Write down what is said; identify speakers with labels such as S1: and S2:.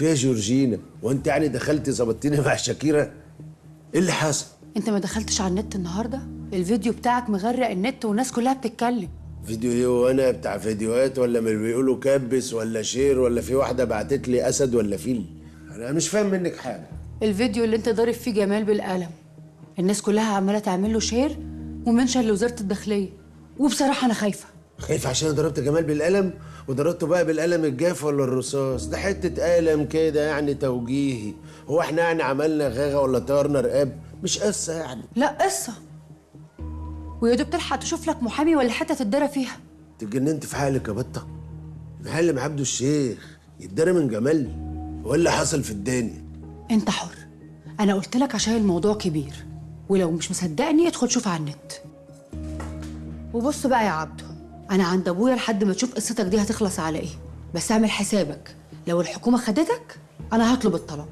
S1: فيها جورجينا، وانت يعني دخلتي ظبطتيني مع شاكيرا؟ ايه اللي حصل؟
S2: انت ما دخلتش على النت النهارده؟ الفيديو بتاعك مغرق النت والناس كلها بتتكلم.
S1: فيديو ايه وانا بتاع فيديوهات؟ ولا من اللي بيقولوا كبس ولا شير؟ ولا في واحده بعتت لي اسد ولا فيل؟ انا مش فاهم منك حاجه.
S2: الفيديو اللي انت ضارب فيه جمال بالقلم، الناس كلها عماله تعمل له شير ومنشن لوزاره الداخليه، وبصراحه انا خايفه.
S1: خايف عشان ضربت جمال بالقلم؟ وضربته بقى بالقلم الجاف ولا الرصاص؟ ده حته قلم كده يعني توجيهي. هو احنا يعني عملنا غاغه ولا طيرنا رقاب؟ مش قصه يعني.
S2: لا قصه، ويا دوب تلحق تشوف لك محامي ولا حته تتدرى فيها.
S1: اتجننت في حالك يا بطه؟ معلم عبده الشيخ يتدرى من جمال؟ هو اللي حصل في الدنيا؟
S2: انت حر، انا قلت لك عشان الموضوع كبير، ولو مش مصدقني ادخل شوف على النت. وبص بقى يا عبده، انا عند ابويا لحد ما تشوف قصتك دي هتخلص على ايه، بس اعمل حسابك لو الحكومه خدتك انا هطلب الطلاق.